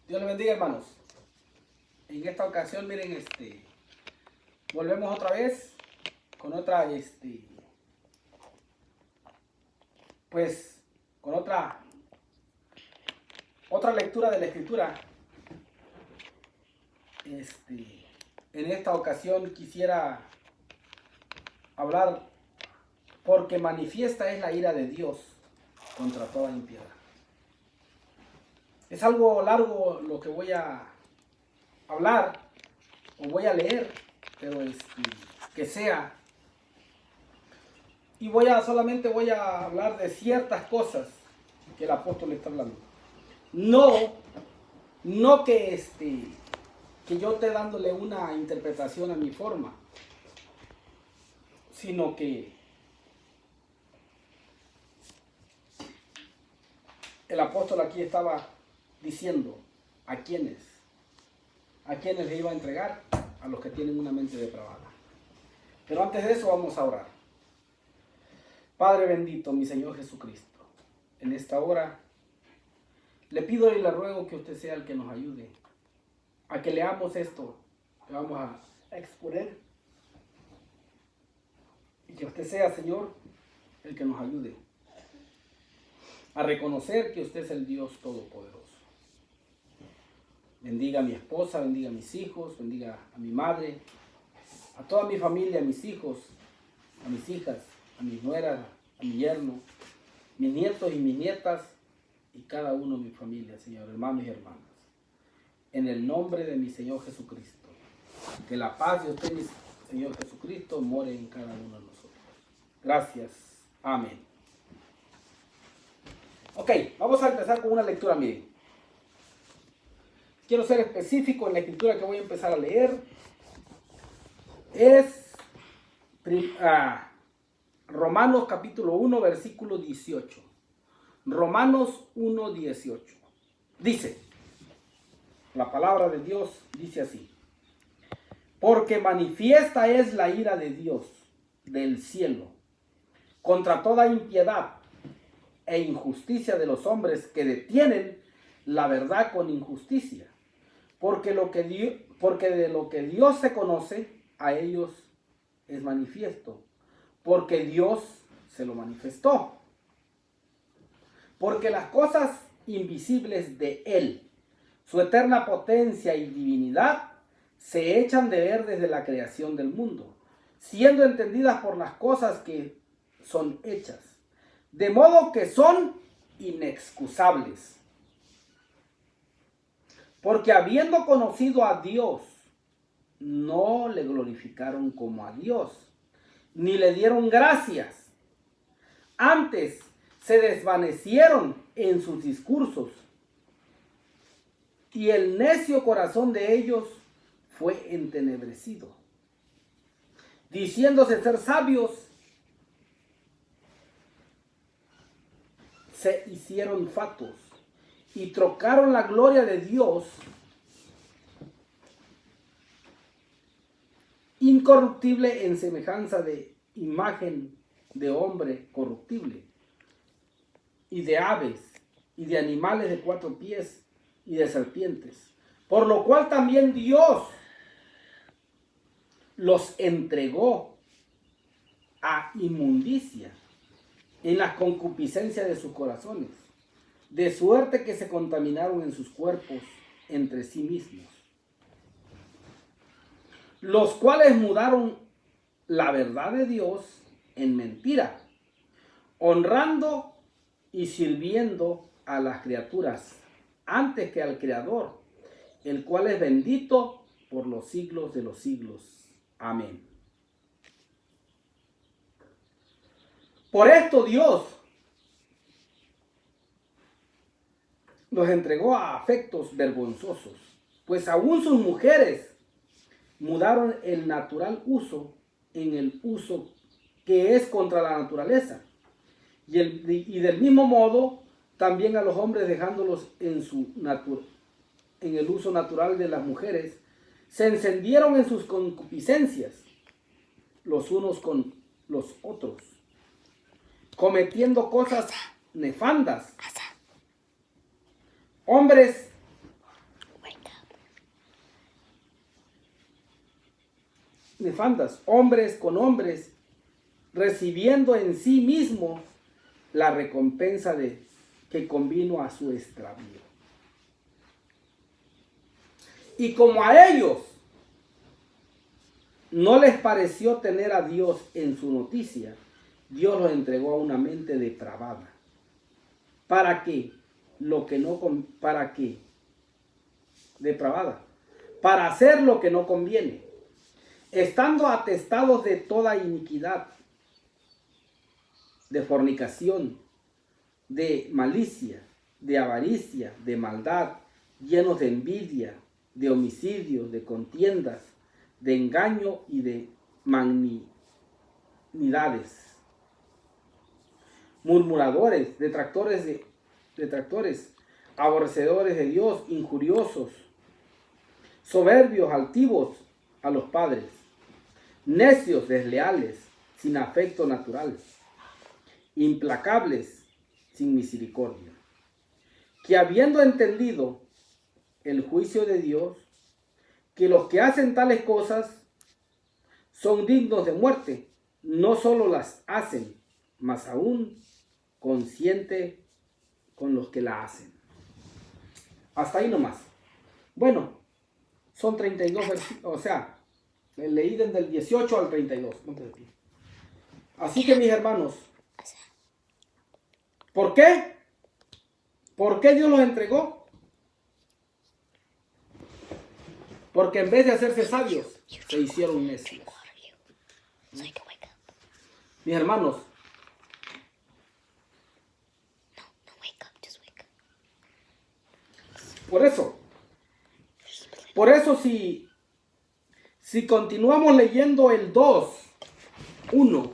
Dios les bendiga, hermanos. En esta ocasión, miren, volvemos otra vez con otra, pues, con otra lectura de la Escritura. En esta ocasión quisiera hablar porque manifiesta es la ira de Dios contra toda impiedad. Es algo largo lo que voy a hablar o voy a leer, pero que sea. Y solamente voy a hablar de ciertas cosas que el apóstol está hablando. No que yo esté dándole una interpretación a mi forma, sino que el apóstol aquí estaba diciendo a quiénes le iba a entregar, a los que tienen una mente depravada. Pero antes de eso vamos a orar. Padre bendito, mi Señor Jesucristo, en esta hora le pido y le ruego que usted sea el que nos ayude a que leamos esto que vamos a exponer, y que usted sea, Señor, el que nos ayude a reconocer que usted es el Dios Todopoderoso. Bendiga a mi esposa, bendiga a mis hijos, bendiga a mi madre, a toda mi familia, a mis hijos, a mis hijas, a mis nueras, a mi yerno, mis nietos y mis nietas, y cada uno de mi familia, Señor, hermanos y hermanas. En el nombre de mi Señor Jesucristo, que la paz de usted, mi Señor Jesucristo, more en cada uno de nosotros. Gracias. Amén. Ok, vamos a empezar con una lectura, miren. Quiero ser específico en la escritura que voy a empezar a leer. Es Romanos capítulo 1, versículo 18. Romanos 1, 18. Dice, la palabra de Dios dice así: porque manifiesta es la ira de Dios del cielo contra toda impiedad e injusticia de los hombres que detienen la verdad con injusticia. Porque de lo que Dios se conoce, a ellos es manifiesto, porque Dios se lo manifestó. Porque las cosas invisibles de Él, su eterna potencia y divinidad, se echan de ver desde la creación del mundo, siendo entendidas por las cosas que son hechas, de modo que son inexcusables. Porque habiendo conocido a Dios, no le glorificaron como a Dios, ni le dieron gracias. Antes se desvanecieron en sus discursos, y el necio corazón de ellos fue entenebrecido. Diciéndose ser sabios, se hicieron fatuos y trocaron la gloria de Dios incorruptible en semejanza de imagen de hombre corruptible, y de aves, y de animales de 4 pies, y de serpientes. Por lo cual también Dios los entregó a inmundicia en la concupiscencia de sus corazones, de suerte que se contaminaron en sus cuerpos entre sí mismos, los cuales mudaron la verdad de Dios en mentira, honrando y sirviendo a las criaturas antes que al Creador, el cual es bendito por los siglos de los siglos. Amén. Por esto Dios los entregó a afectos vergonzosos, pues aún sus mujeres mudaron el natural uso en el uso que es contra la naturaleza, y del mismo modo también a los hombres, dejándolos en el uso natural de las mujeres, se encendieron en sus concupiscencias los unos con los otros, cometiendo cosas nefandas, hombres nefandas, hombres con hombres, recibiendo en sí mismo la recompensa de que convino a su extravío. Y como a ellos no les pareció tener a Dios en su noticia, Dios los entregó a una mente depravada. ¿Para qué? ¿Para qué? Depravada. Para hacer lo que no conviene, estando atestados de toda iniquidad, de fornicación, de malicia, de avaricia, de maldad, llenos de envidia, de homicidios, de contiendas, de engaño y de malignidades, murmuradores, detractores, aborrecedores de Dios, injuriosos, soberbios, altivos a los padres, necios, desleales, sin afecto natural, implacables, sin misericordia, que habiendo entendido el juicio de Dios, que los que hacen tales cosas son dignos de muerte, no solo las hacen, mas aún consciente con los que la hacen. Hasta ahí nomás. Bueno, son 32 versículos, o sea, leí desde el 18 al 32. Así que mis hermanos, ¿por qué? ¿Por qué Dios los entregó? Porque en vez de hacerse sabios, se hicieron necios. Mis hermanos, por eso si continuamos leyendo el 2:1,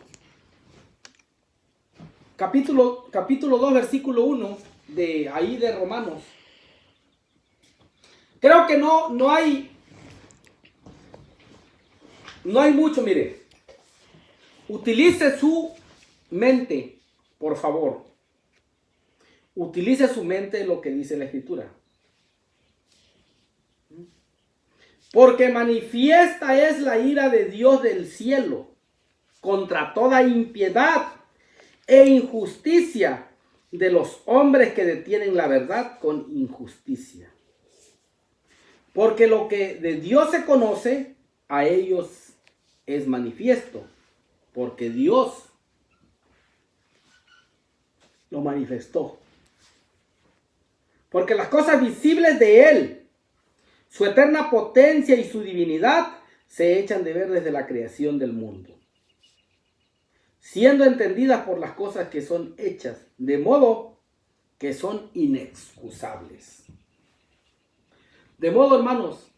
capítulo 2, versículo 1 de ahí de Romanos, creo que no hay mucho, mire. Utilice su mente, por favor. Utilice su mente en lo que dice la Escritura. Porque manifiesta es la ira de Dios del cielo contra toda impiedad e injusticia de los hombres que detienen la verdad con injusticia. Porque lo que de Dios se conoce, a ellos es manifiesto, porque Dios lo manifestó. Porque las cosas visibles de Él, su eterna potencia y su divinidad, se echan de ver desde la creación del mundo, siendo entendidas por las cosas que son hechas, de modo que son inexcusables. De modo, hermanos,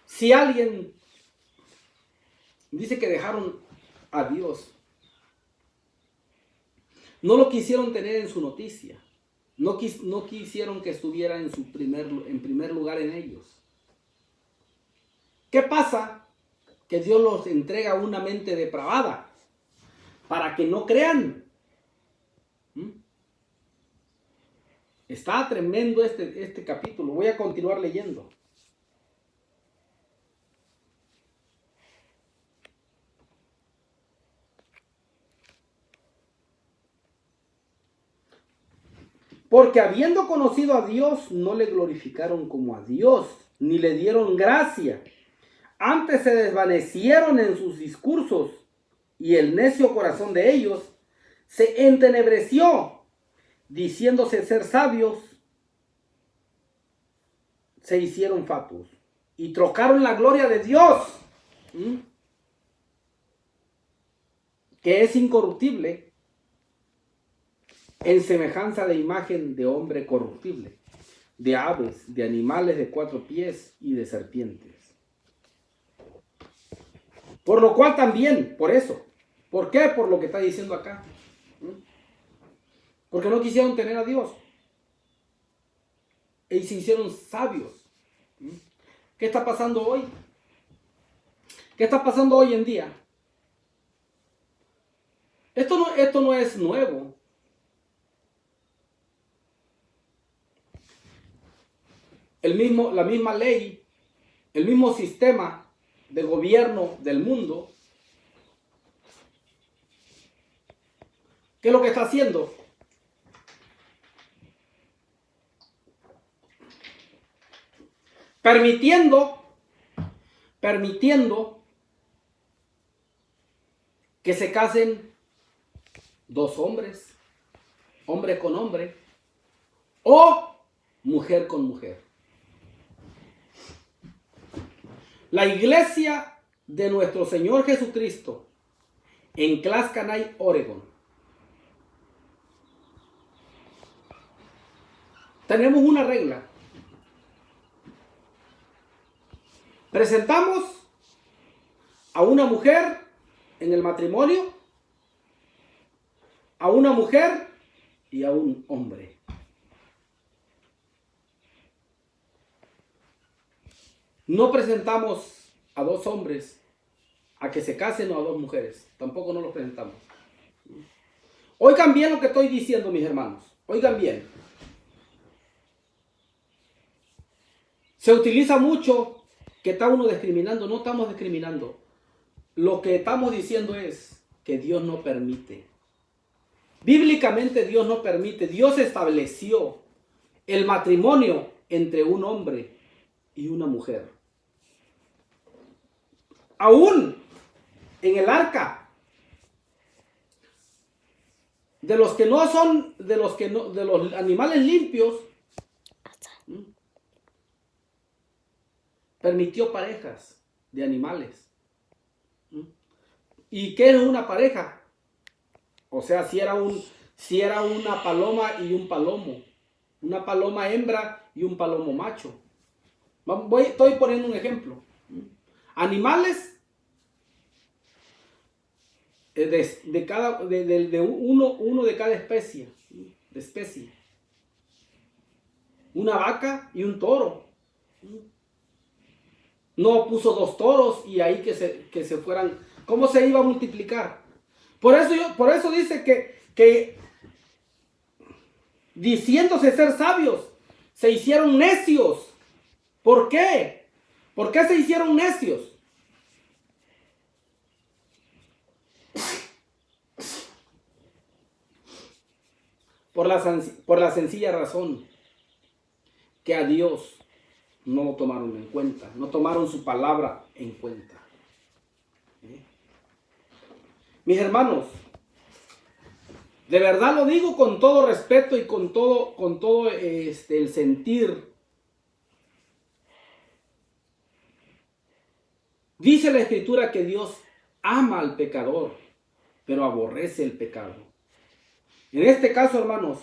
si alguien dice que dejaron a Dios, no lo quisieron tener en su noticia, no quisieron que estuviera en primer lugar en ellos. ¿Qué pasa? Que Dios los entrega una mente depravada para que no crean. Está tremendo este capítulo. Voy a continuar leyendo. Porque habiendo conocido a Dios, no le glorificaron como a Dios, ni le dieron gracia. Antes se desvanecieron en sus discursos, y el necio corazón de ellos se entenebreció, diciéndose ser sabios, se hicieron fatuos, y trocaron la gloria de Dios, que es incorruptible, en semejanza de imagen de hombre corruptible, de aves, de animales de 4 pies y de serpientes. Por lo cual también, por eso. ¿Por qué? Por lo que está diciendo acá. Porque no quisieron tener a Dios. Y se hicieron sabios. ¿Qué está pasando hoy? ¿Qué está pasando hoy en día? Esto no es nuevo. La misma ley el mismo sistema de gobierno del mundo, ¿qué es lo que está haciendo? Permitiendo que se casen dos hombres, hombre con hombre, o mujer con mujer. La iglesia de nuestro Señor Jesucristo en Clascanay, Oregon, tenemos una regla. Presentamos a una mujer en el matrimonio, a una mujer y a un hombre. No presentamos a dos hombres a que se casen o a dos mujeres. Tampoco no los presentamos. Oigan bien lo que estoy diciendo, mis hermanos. Oigan bien. Se utiliza mucho que está uno discriminando. No estamos discriminando. Lo que estamos diciendo es que Dios no permite. Bíblicamente Dios no permite. Dios estableció el matrimonio entre un hombre y una mujer. Aún en el arca, de los que no son, de los animales limpios, permitió parejas de animales. ¿Y qué es una pareja? O sea, si era una paloma y un palomo, una paloma hembra y un palomo macho. Estoy poniendo un ejemplo. Animales uno de cada especie. Una vaca y un toro. No puso dos toros y ahí que se fueran. ¿Cómo se iba a multiplicar? Por eso dice que diciéndose ser sabios, se hicieron necios. ¿Por qué? ¿Por qué se hicieron necios? Por la sencilla razón que a Dios no lo tomaron en cuenta, no tomaron su palabra en cuenta. Mis hermanos, de verdad lo digo con todo respeto y con todo el sentir. Dice la Escritura que Dios ama al pecador, pero aborrece el pecado. En este caso, hermanos,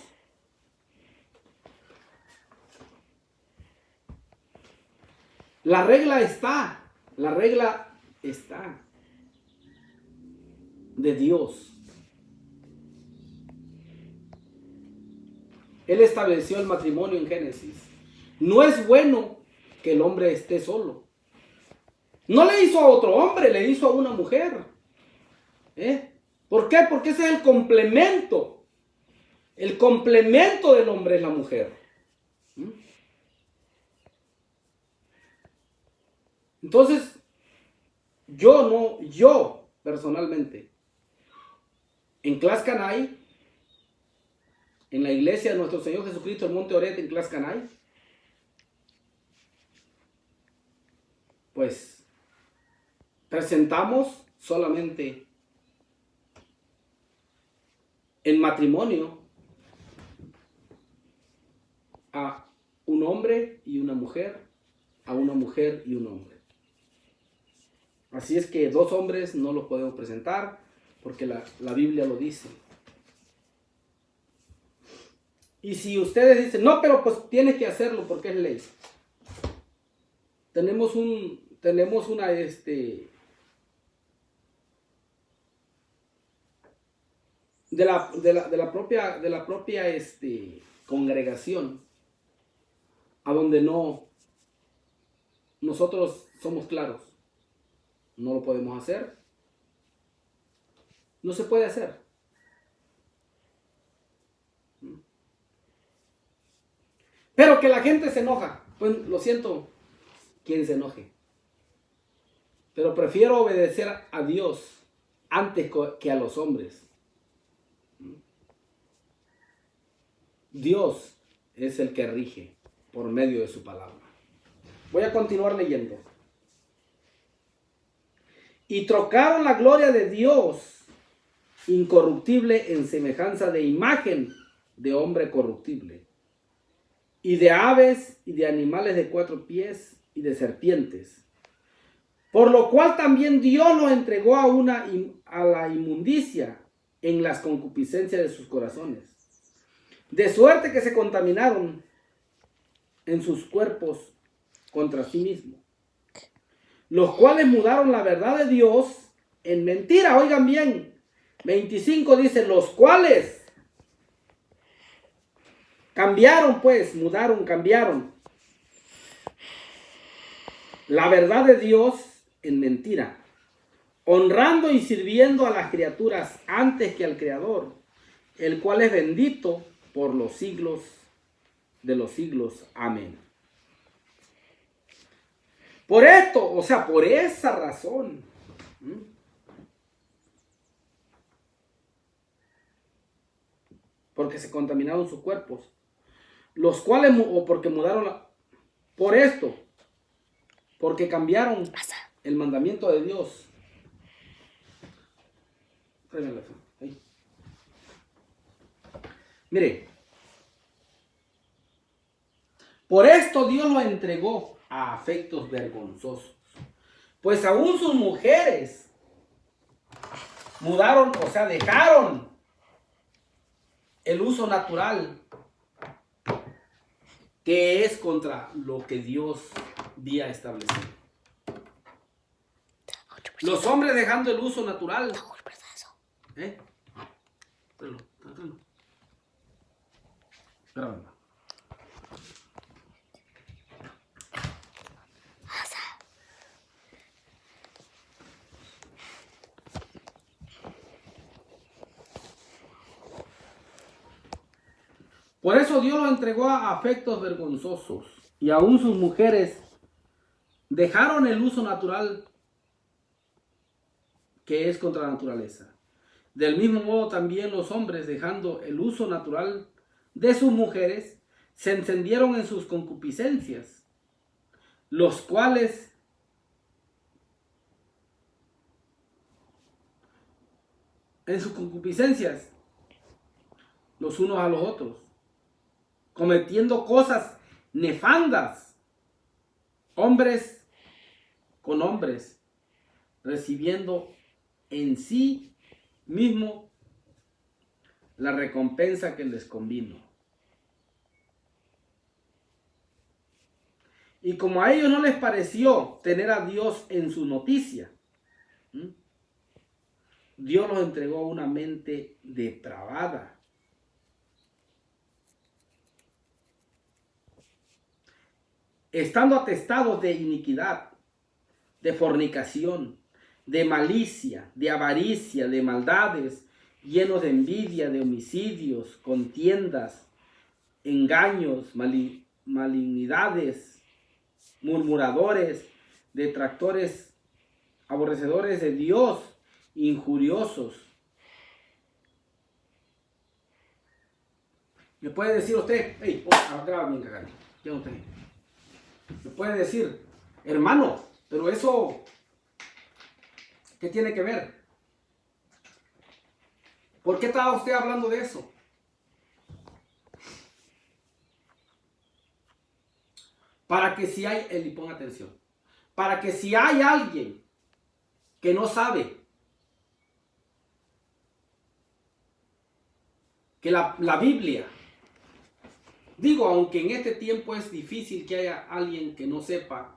la regla está de Dios. Él estableció el matrimonio en Génesis. No es bueno que el hombre esté solo. No le hizo a otro hombre, le hizo a una mujer. ¿Por qué? Porque ese es el complemento. El complemento del hombre es la mujer. Entonces, yo personalmente, en Clascanay, en la iglesia de nuestro Señor Jesucristo, en Monte Orete, en Clascanay, pues presentamos solamente en matrimonio a un hombre y una mujer, a una mujer y un hombre. Así es que dos hombres no los podemos presentar porque la Biblia lo dice. Y si ustedes dicen, no, pero pues tienes que hacerlo porque es ley. Tenemos una de la propia congregación a donde nosotros somos claros. No lo podemos hacer. No se puede hacer. Pero que la gente se enoja. Pues lo siento, quien se enoje. Pero prefiero obedecer a Dios antes que a los hombres. Dios es el que rige por medio de su palabra. Voy a continuar leyendo. Y trocaron la gloria de Dios incorruptible en semejanza de imagen de hombre corruptible, y de aves y de animales de 4 pies y de serpientes. Por lo cual también Dios los entregó a la inmundicia en las concupiscencias de sus corazones, de suerte que se contaminaron en sus cuerpos contra sí mismos, los cuales mudaron la verdad de Dios en mentira. Oigan bien, 25 dice, los cuales cambiaron, pues, mudaron, cambiaron la verdad de Dios en mentira, honrando y sirviendo a las criaturas antes que al Creador, el cual es bendito por los siglos de los siglos. Amén. Por esto, o sea, por esa razón, porque se contaminaron sus cuerpos, los cuales, o porque mudaron, por esto, porque cambiaron el mandamiento de Dios. Mire, por esto Dios lo entregó a afectos vergonzosos, pues aún sus mujeres mudaron, o sea, dejaron el uso natural, que es contra lo que Dios había establecido. Los hombres dejando el uso natural. Por eso Dios lo entregó a afectos vergonzosos, y aún sus mujeres dejaron el uso natural, que es contra la naturaleza. Del mismo modo también los hombres, dejando el uso natural de sus mujeres, se encendieron en sus concupiscencias, los cuales en sus concupiscencias los unos a los otros, cometiendo cosas nefandas, hombres con hombres, recibiendo en sí mismo la recompensa que les convino. Y como a ellos no les pareció tener a Dios en su noticia, Dios los entregó a una mente depravada, estando atestados de iniquidad, de fornicación, de malicia, de avaricia, de maldades, llenos de envidia, de homicidios, contiendas, engaños, malignidades, murmuradores, detractores, aborrecedores de Dios, injuriosos. ¿Me puede decir usted, hey, graba bien, cagale, ya no tengo. Me puede decir, hermano, pero eso, ¿qué tiene que ver? ¿Por qué estaba usted hablando de eso? Para que si hay, y ponga atención, para que si hay alguien que no sabe que la Biblia, digo, aunque en este tiempo es difícil que haya alguien que no sepa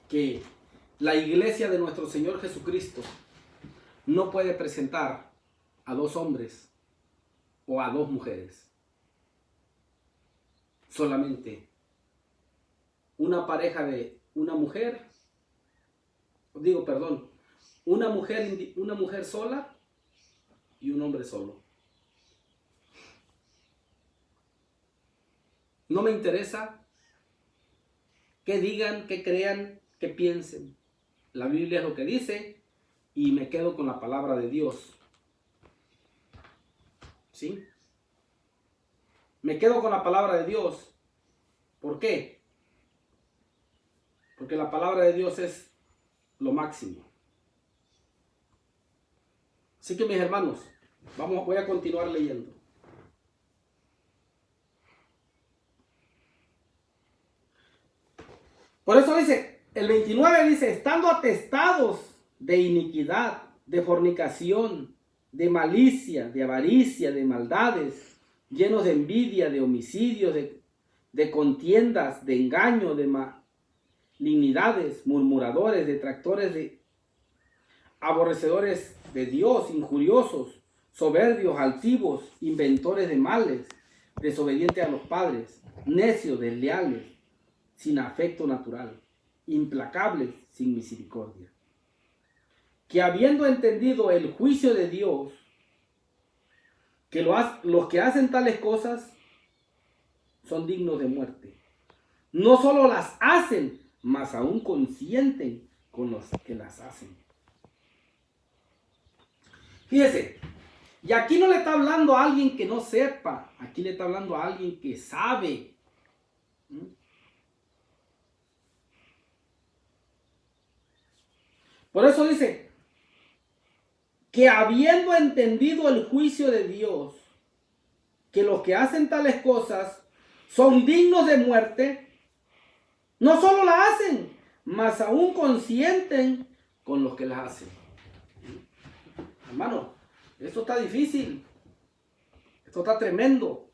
que la iglesia de nuestro Señor Jesucristo no puede presentar a 2 hombres o a 2 mujeres. Solamente una pareja de una mujer, una mujer sola y un hombre solo. No me interesa que digan, que crean, que piensen. La Biblia es lo que dice y me quedo con la palabra de Dios. ¿Sí? Me quedo con la palabra de Dios. ¿Por qué? Porque la palabra de Dios es lo máximo. Así que mis hermanos, voy a continuar leyendo. Por eso dice, el 29 dice, estando atestados de iniquidad, de fornicación, de malicia, de avaricia, de maldades, llenos de envidia, de homicidios, de contiendas, de engaño, de malignidades, murmuradores, detractores, de aborrecedores de Dios, injuriosos, soberbios, altivos, inventores de males, desobedientes a los padres, necios, desleales, sin afecto natural, implacables, sin misericordia. Que habiendo entendido el juicio de Dios, que los que hacen tales cosas son dignos de muerte. No solo las hacen, mas aún consienten con los que las hacen. Fíjese, y aquí no le está hablando a alguien que no sepa, aquí le está hablando a alguien que sabe. Por eso dice, que habiendo entendido el juicio de Dios, que los que hacen tales cosas son dignos de muerte, no solo la hacen, mas aún consienten con los que las hacen. Hermano, esto está difícil, esto está tremendo.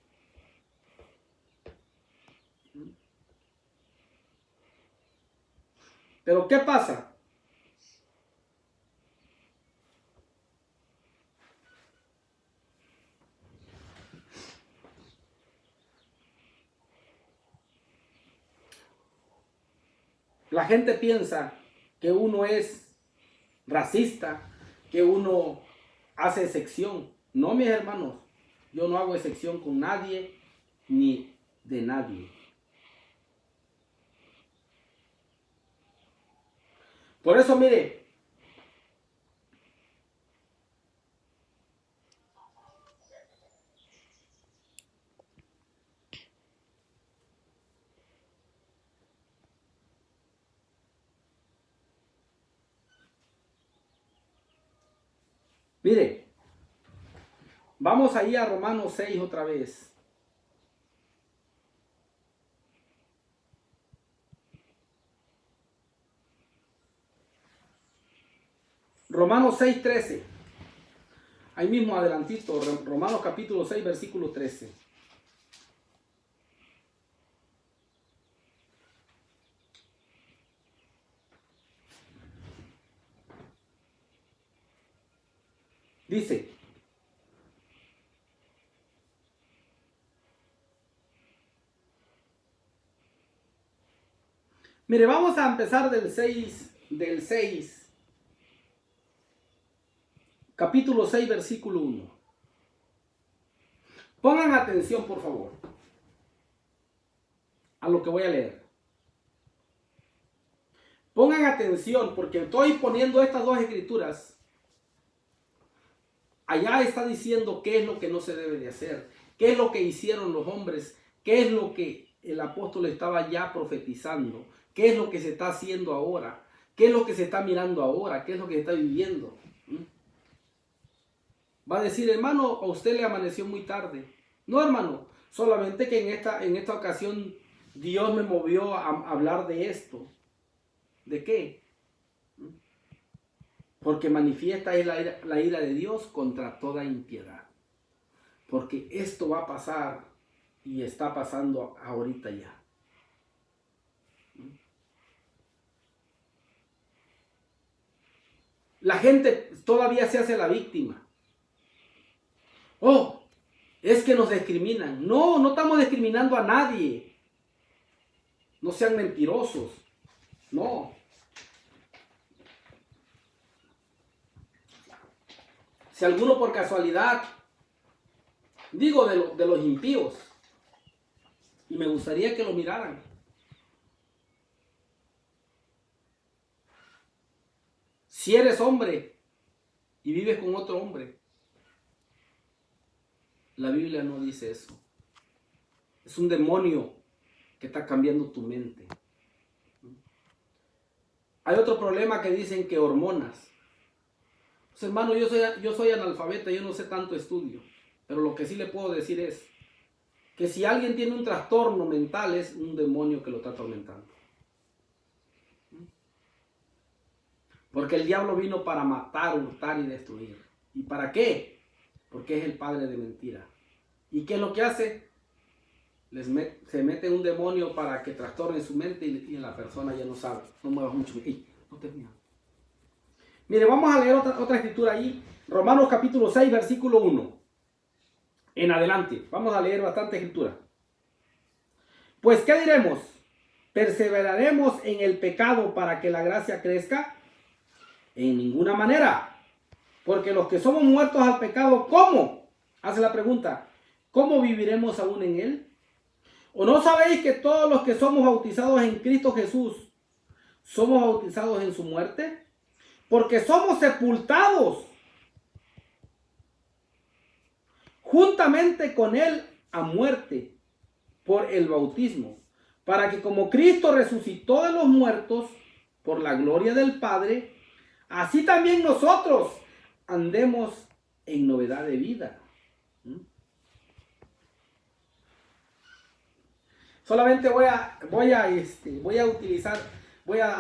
Pero ¿qué pasa? La gente piensa que uno es racista, que uno hace excepción. No, mis hermanos, yo no hago excepción con nadie ni de nadie. Por eso, mire, vamos ahí a Romanos 6 otra vez. Romanos 6:13. Ahí mismo adelantito, Romanos capítulo 6, versículo 13. Dice, mire, vamos a empezar del 6, capítulo 6, versículo 1. Pongan atención, por favor, a lo que voy a leer. Pongan atención, porque estoy poniendo estas dos escrituras. Allá está diciendo qué es lo que no se debe de hacer, qué es lo que hicieron los hombres, qué es lo que el apóstol estaba ya profetizando, qué es lo que se está haciendo ahora, qué es lo que se está mirando ahora, qué es lo que se está viviendo. Va a decir, hermano, a usted le amaneció muy tarde. No, hermano, solamente que en esta ocasión Dios me movió a hablar de esto. ¿De qué? Porque manifiesta es la ira de Dios contra toda impiedad. Porque esto va a pasar y está pasando ahorita ya. La gente todavía se hace la víctima. Oh, es que nos discriminan. No, no estamos discriminando a nadie. No sean mentirosos. No. Si alguno por casualidad, digo de los impíos, y me gustaría que lo miraran. Si eres hombre y vives con otro hombre, la Biblia no dice eso. Es un demonio que está cambiando tu mente. Hay otro problema que dicen que hormonas. Pues hermano, yo soy analfabeta, yo no sé tanto estudio, pero lo que sí le puedo decir es que si alguien tiene un trastorno mental es un demonio que lo está atormentando. Porque el diablo vino para matar, hurtar y destruir. ¿Y para qué? Porque es el padre de mentira. ¿Y qué es lo que hace? Se mete un demonio para que trastorne su mente y la persona ya no sabe. No muevas mucho. No te fijas. Mire, vamos a leer otra escritura ahí. Romanos capítulo 6, versículo 1. En adelante. Vamos a leer bastante escritura. Pues, ¿qué diremos? ¿Perseveraremos en el pecado para que la gracia crezca? En ninguna manera. Porque los que somos muertos al pecado, ¿cómo? Hace la pregunta. ¿Cómo viviremos aún en él? ¿O no sabéis que todos los que somos bautizados en Cristo Jesús somos bautizados en su muerte? Porque somos sepultados juntamente con él a muerte por el bautismo, para que como Cristo resucitó de los muertos por la gloria del Padre, así también nosotros andemos en novedad de vida. Solamente voy a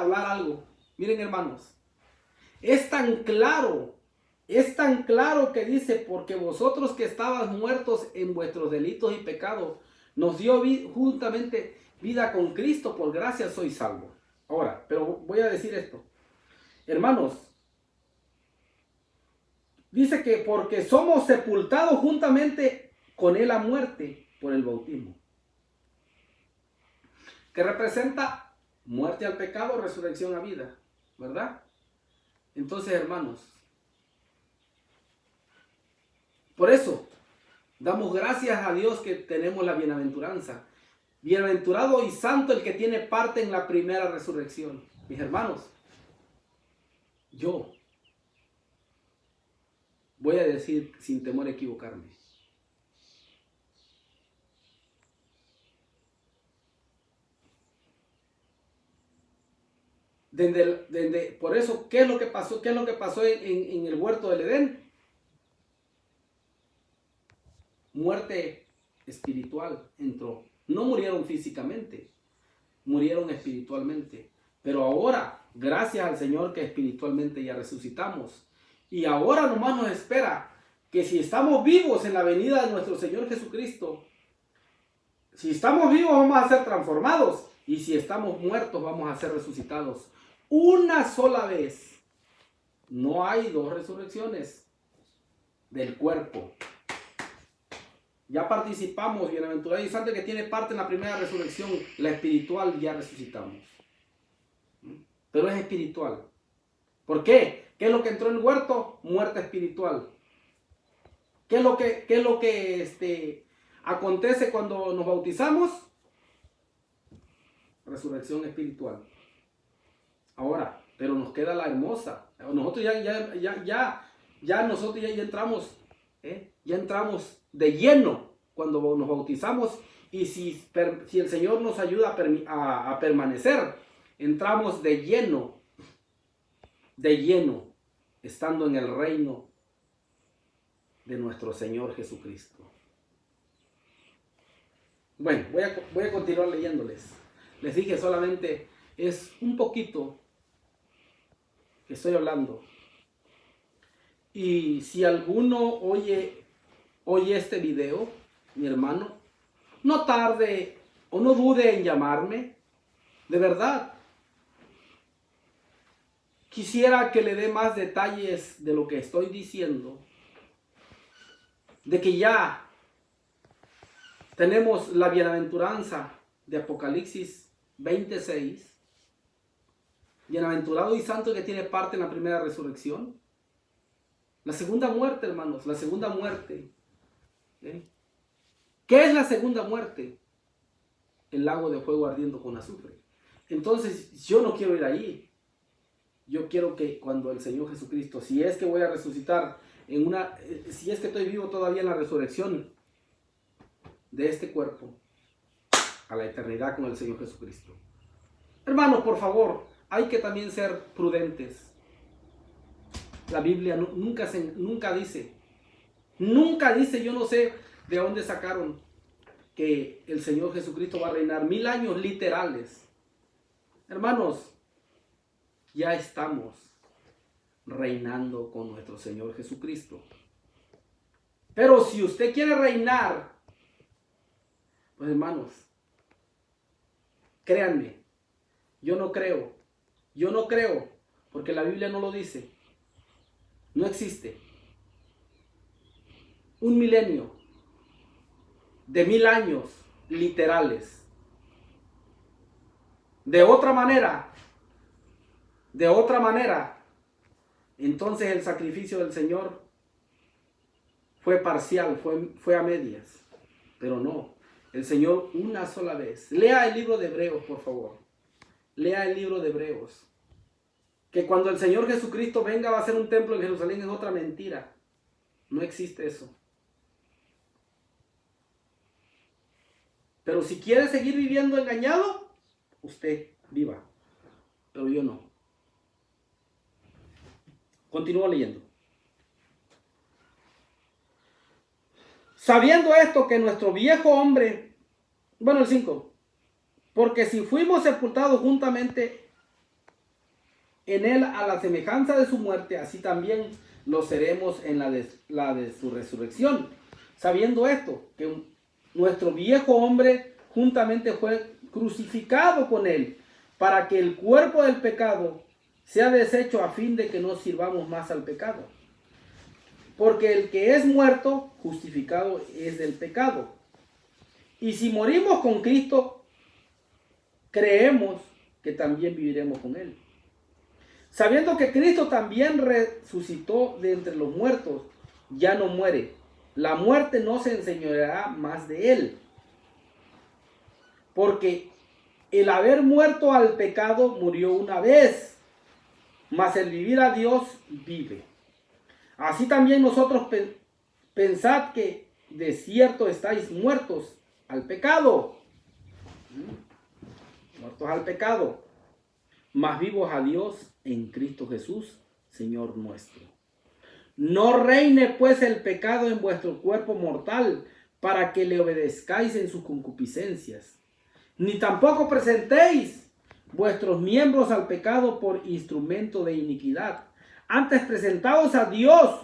hablar algo. Miren, hermanos, es tan claro que dice, porque vosotros que estabas muertos en vuestros delitos y pecados, nos dio juntamente vida con Cristo, por gracia sois salvos. Ahora, pero voy a decir esto. Hermanos, dice que porque somos sepultados juntamente con él a muerte por el bautismo, que representa muerte al pecado, resurrección a vida, ¿verdad? Entonces, hermanos, por eso damos gracias a Dios que tenemos la bienaventuranza. Bienaventurado y santo el que tiene parte en la primera resurrección. Mis hermanos, yo voy a decir sin temor a equivocarme. Por eso, ¿qué es lo que pasó? ¿Qué es lo que pasó en el huerto del Edén? Muerte espiritual entró. No murieron físicamente, murieron espiritualmente. Pero ahora, gracias al Señor que espiritualmente ya resucitamos. Y ahora nomás nos espera que si estamos vivos en la venida de nuestro Señor Jesucristo, si estamos vivos vamos a ser transformados. Y si estamos muertos vamos a ser resucitados. Una sola vez. No hay dos resurrecciones del cuerpo. Ya participamos, bienaventurado y santo que tiene parte en la primera resurrección, la espiritual, ya resucitamos. Pero es espiritual. ¿Por qué? ¿Qué es lo que entró en el huerto? Muerte espiritual. ¿Qué es lo que acontece cuando nos bautizamos? Resurrección espiritual. Ahora, pero nos queda la hermosa. Nosotros nosotros ya entramos, ya entramos de lleno cuando nos bautizamos, y si el Señor nos ayuda a permanecer, entramos de lleno, estando en el reino de nuestro Señor Jesucristo. Bueno, voy a continuar leyéndoles. Les dije solamente, es un poquito que estoy hablando. Y si alguno oye este video, mi hermano, no tarde o no dude en llamarme. De verdad, quisiera que le dé más detalles de lo que estoy diciendo, de que ya tenemos la bienaventuranza de Apocalipsis 26, bienaventurado y santo que tiene parte en la primera resurrección. La segunda muerte, hermanos, la segunda muerte. ¿Qué es la segunda muerte? El lago de fuego ardiendo con azufre. Entonces, yo no quiero ir ahí. yo quiero que cuando el Señor Jesucristo, si es que voy a resucitar si es que estoy vivo todavía en la resurrección de este cuerpo, a la eternidad con el Señor Jesucristo. Hermanos, por favor, hay que también ser prudentes. La Biblia nunca dice, yo no sé de dónde sacaron que el Señor Jesucristo va a reinar 1000 años literales. Hermanos, ya estamos reinando con nuestro Señor Jesucristo. Pero si usted quiere reinar, pues hermanos, créanme, yo no creo, porque la Biblia no lo dice. No existe un milenio de 1000 años literales. De otra manera, entonces el sacrificio del Señor fue parcial, fue a medias. Pero no, el Señor una sola vez. Lea el libro de Hebreos, por favor. Lea el libro de Hebreos. Que cuando el Señor Jesucristo venga va a ser un templo en Jerusalén es otra mentira. No existe eso. Pero si quiere seguir viviendo engañado, usted viva. Pero yo no. Continúo leyendo. Sabiendo esto, que nuestro viejo hombre, el 5, porque si fuimos sepultados juntamente en él a la semejanza de su muerte, así también lo seremos en la de su resurrección. Sabiendo esto, que nuestro viejo hombre juntamente fue crucificado con él, para que el cuerpo del pecado sea deshecho, a fin de que no sirvamos más al pecado. Porque el que es muerto, justificado es del pecado. Y si morimos con Cristo, creemos que también viviremos con él. Sabiendo que Cristo también resucitó de entre los muertos, ya no muere. La muerte no se enseñoreará más de él. Porque el haber muerto al pecado murió una vez, mas el vivir a Dios vive. Así también nosotros pensad que de cierto estáis muertos al pecado. Muertos al pecado, mas vivos a Dios en Cristo Jesús, Señor nuestro. No reine pues el pecado en vuestro cuerpo mortal, para que le obedezcáis en sus concupiscencias. Ni tampoco presentéis vuestros miembros al pecado por instrumento de iniquidad. Antes presentaos a Dios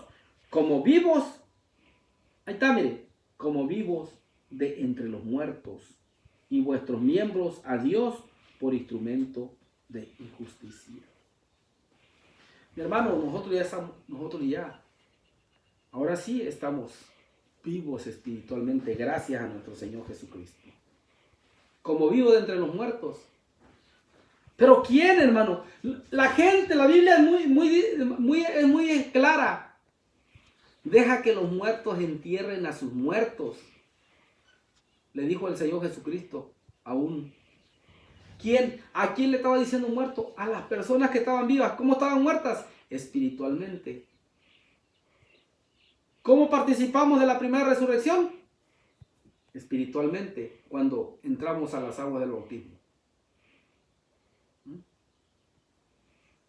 como vivos. Ahí está, mire. Como vivos de entre los muertos. Y vuestros miembros a Dios por instrumento de injusticia. Mi hermano, nosotros ya, ahora sí estamos vivos espiritualmente gracias a nuestro Señor Jesucristo. Como vivo de entre los muertos. Pero ¿quién, hermano? La gente, la Biblia es muy clara. Deja que los muertos entierren a sus muertos. Le dijo el Señor Jesucristo aún. ¿A quién le estaba diciendo muerto? A las personas que estaban vivas. ¿Cómo estaban muertas? Espiritualmente. ¿Cómo participamos de la primera resurrección? Espiritualmente, cuando entramos a las aguas del bautismo.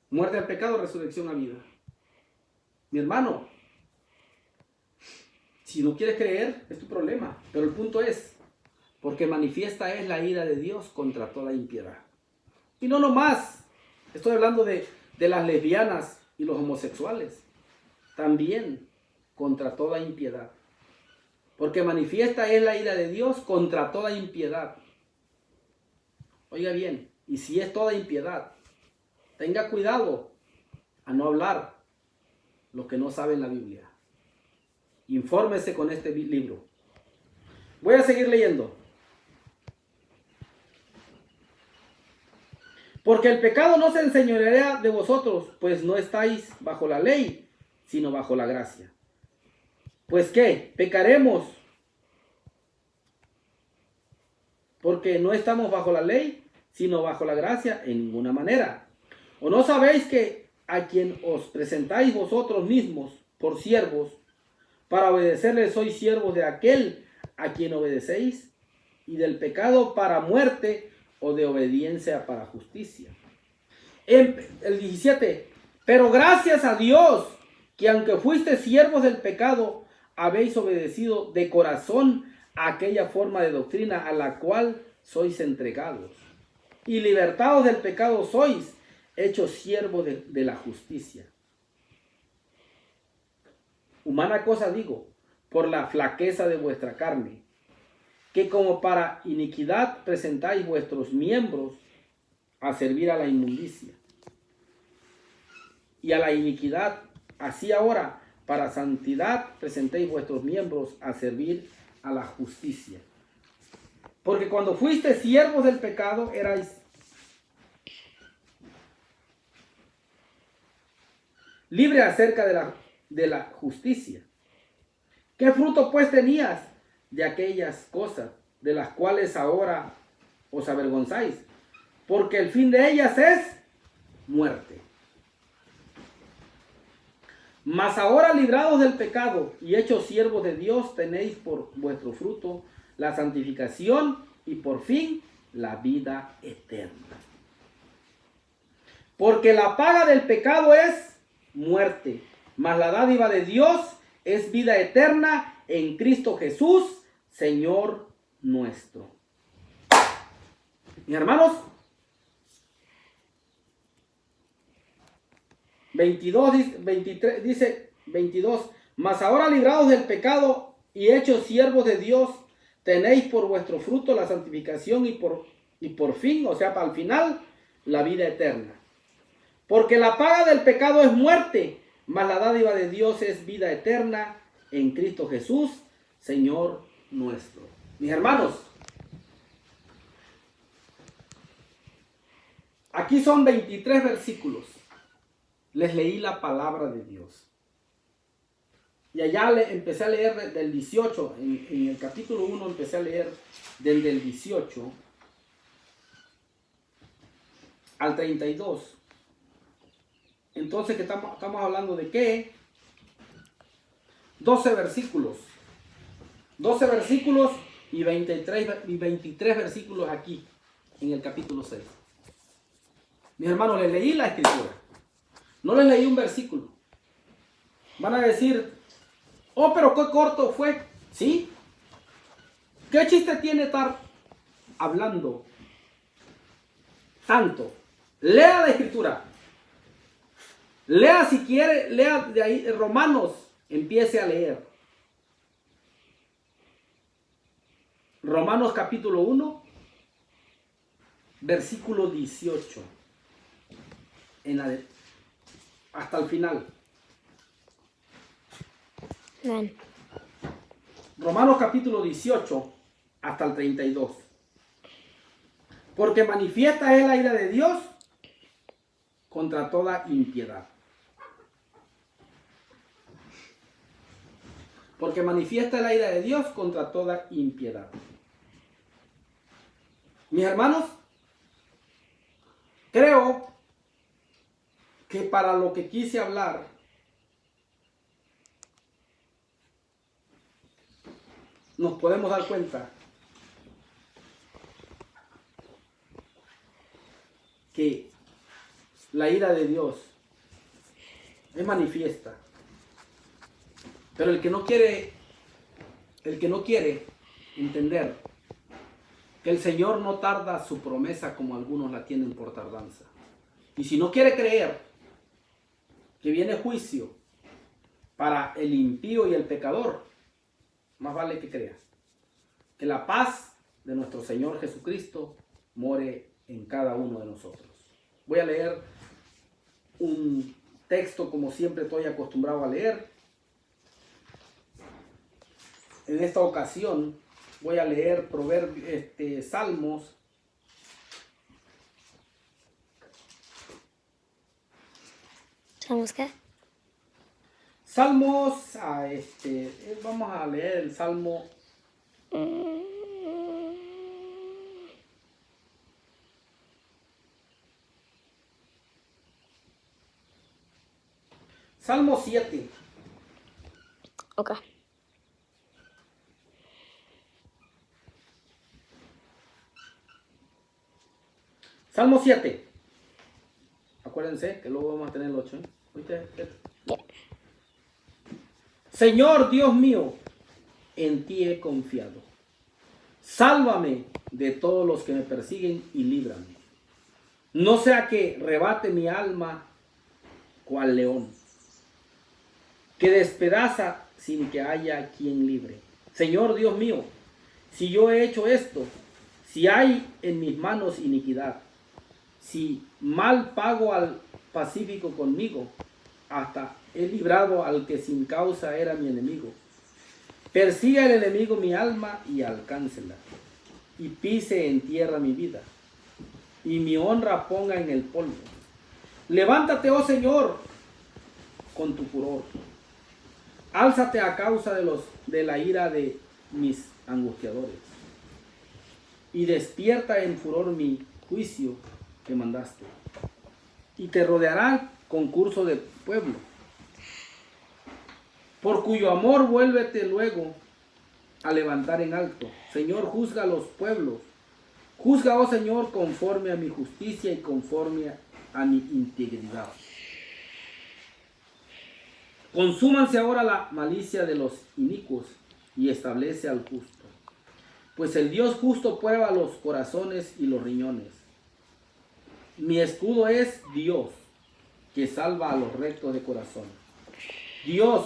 Muerte al pecado, resurrección a vida. Mi hermano, si no quieres creer, es tu problema. Pero el punto es, porque manifiesta es la ira de Dios contra toda impiedad. Y no nomás, estoy hablando de las lesbianas y los homosexuales. También contra toda impiedad. Porque manifiesta es la ira de Dios contra toda impiedad. Oiga bien, y si es toda impiedad, tenga cuidado a no hablar lo que no sabe en la Biblia. Infórmese con este libro. Voy a seguir leyendo. Porque el pecado no se enseñoreará de vosotros, pues no estáis bajo la ley, sino bajo la gracia. Pues ¿qué? ¿Pecaremos porque no estamos bajo la ley, sino bajo la gracia? En ninguna manera. ¿O no sabéis que a quien os presentáis vosotros mismos por siervos, para obedecerle sois siervos de aquel a quien obedecéis, y del pecado para muerte o de obediencia para justicia. El 17, pero gracias a Dios, que aunque fuiste siervos del pecado, habéis obedecido de corazón a aquella forma de doctrina a la cual sois entregados. Y libertados del pecado sois hechos siervos de la justicia. Humana cosa digo, por la flaqueza de vuestra carne, que como para iniquidad presentáis vuestros miembros a servir a la inmundicia, y a la iniquidad, así ahora, para santidad presentéis vuestros miembros a servir a la justicia. Porque cuando fuiste siervos del pecado, erais libre acerca de la justicia. ¿Qué fruto pues tenías de aquellas cosas de las cuales ahora os avergonzáis? Porque el fin de ellas es muerte. Mas ahora, librados del pecado y hechos siervos de Dios, tenéis por vuestro fruto la santificación y por fin la vida eterna. Porque la paga del pecado es muerte, mas la dádiva de Dios es vida eterna en Cristo Jesús, Señor nuestro. Mis hermanos, 22, mas ahora librados del pecado y hechos siervos de Dios, tenéis por vuestro fruto la santificación y por fin, o sea, para el final, la vida eterna. Porque la paga del pecado es muerte, mas la dádiva de Dios es vida eterna en Cristo Jesús, Señor nuestro. Mis hermanos, aquí son 23 versículos. Les leí la palabra de Dios. Y allá empecé a leer del 18, en el capítulo 1 empecé a leer desde el 18 al 32. Entonces, que estamos hablando de qué? 12 versículos. 12 versículos y 23 versículos aquí, en el capítulo 6. Mis hermanos, les leí la escritura. No les leí un versículo. Van a decir, oh, pero qué corto fue. ¿Sí? ¿Qué chiste tiene estar hablando tanto? Lea la escritura. Lea si quiere, lea de ahí Romanos, empiece a leer. Romanos capítulo 1, versículo 18. Hasta el final. Bien. Romanos capítulo 18 hasta el 32. Porque manifiesta es la ira de Dios contra toda impiedad. Porque manifiesta la ira de Dios contra toda impiedad. Mis hermanos, creo que para lo que quise hablar, nos podemos dar cuenta que la ira de Dios es manifiesta. Pero el que no quiere entender que el Señor no tarda su promesa como algunos la tienen por tardanza. Y si no quiere creer que viene juicio para el impío y el pecador, más vale que crea que la paz de nuestro Señor Jesucristo more en cada uno de nosotros. Voy a leer un texto como siempre estoy acostumbrado a leer. En esta ocasión voy a leer Salmos. ¿Salmos qué? Salmos, vamos a leer el Salmo. Salmo 7. Ok. Salmo 7. Acuérdense que luego vamos a tener el 8. ¿Oíste? Ya. Señor Dios mío, en ti he confiado. Sálvame de todos los que me persiguen y líbrame. No sea que rebate mi alma cual león, que despedaza sin que haya quien libre. Señor Dios mío, si yo he hecho esto, si hay en mis manos iniquidad, si mal pago al pacífico conmigo, hasta he librado al que sin causa era mi enemigo. Persiga el enemigo mi alma y alcáncela, y pise en tierra mi vida, y mi honra ponga en el polvo. Levántate, oh Señor, con tu furor. Álzate a causa de la ira de mis angustiadores, y despierta en furor mi juicio que mandaste. Y te rodeará concurso de pueblo, por cuyo amor vuélvete luego a levantar en alto. Señor, juzga a los pueblos. Juzga, oh Señor, conforme a mi justicia y conforme a mi integridad. Consúmanse ahora la malicia de los inicuos y establece al justo. Pues el Dios justo prueba los corazones y los riñones. Mi escudo es Dios, que salva a los rectos de corazón. Dios,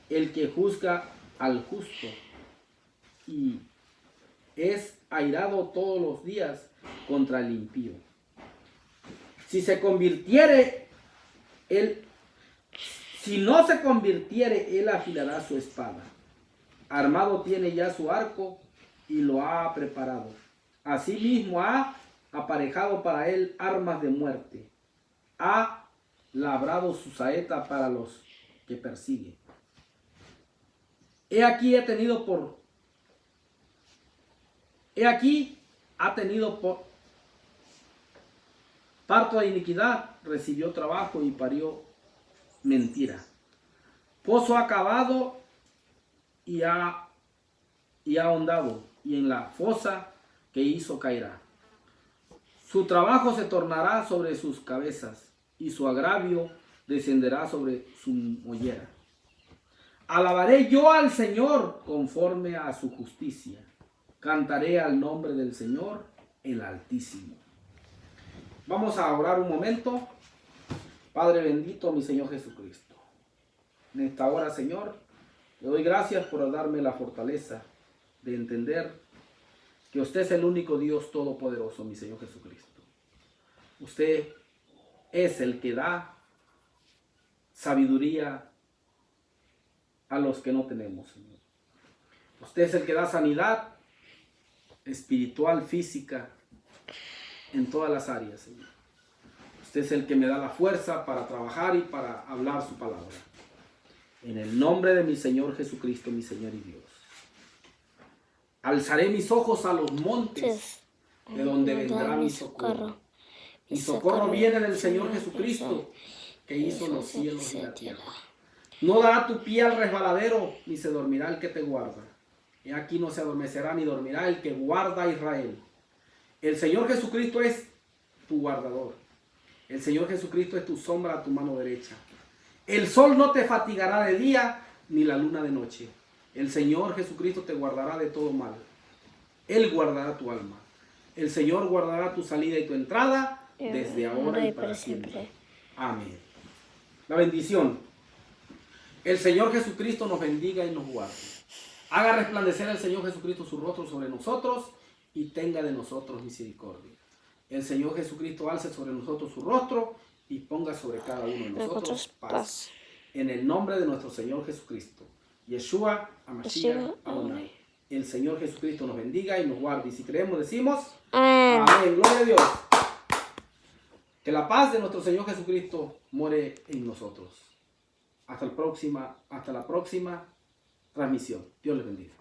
el que juzga al justo y es airado todos los días contra el impío. Si no se convirtiere, él afilará su espada. Armado tiene ya su arco y lo ha preparado. Asimismo ha aparejado para él armas de muerte. Ha labrado su saeta para los que persigue. He aquí ha tenido por parto de iniquidad, recibió trabajo y parió mentira. Pozo ha cavado y ha ahondado, y en la fosa que hizo caerá. Su trabajo se tornará sobre sus cabezas, y su agravio descenderá sobre su mollera. Alabaré yo al Señor conforme a su justicia. Cantaré al nombre del Señor, el Altísimo. Vamos a orar un momento. Padre bendito, mi Señor Jesucristo. En esta hora, Señor, le doy gracias por darme la fortaleza de entender que usted es el único Dios todopoderoso, mi Señor Jesucristo. Usted es el que da sabiduría a los que no tenemos, Señor. Usted es el que da sanidad espiritual, física, en todas las áreas, Señor. Usted es el que me da la fuerza para trabajar y para hablar su palabra. En el nombre de mi Señor Jesucristo, mi Señor y Dios. Alzaré mis ojos a los montes, de donde vendrá mi socorro. Mi socorro viene del Señor Jesucristo, que hizo los cielos y la tierra. No dará tu pie al resbaladero, ni se dormirá el que te guarda. Y aquí no se adormecerá ni dormirá el que guarda a Israel. El Señor Jesucristo es tu guardador. El Señor Jesucristo es tu sombra a tu mano derecha. El sol no te fatigará de día, ni la luna de noche. El Señor Jesucristo te guardará de todo mal. Él guardará tu alma. El Señor guardará tu salida y tu entrada desde ahora y para siempre. Amén. La bendición. El Señor Jesucristo nos bendiga y nos guarde. Haga resplandecer el Señor Jesucristo su rostro sobre nosotros y tenga de nosotros misericordia. El Señor Jesucristo alce sobre nosotros su rostro y ponga sobre cada uno de nosotros paz. En el nombre de nuestro Señor Jesucristo. Yeshua HaMashiach Adonai. El Señor Jesucristo nos bendiga y nos guarde. Y si creemos, decimos amén. Gloria a Dios. Que la paz de nuestro Señor Jesucristo more en nosotros. Hasta la próxima transmisión. Dios les bendiga.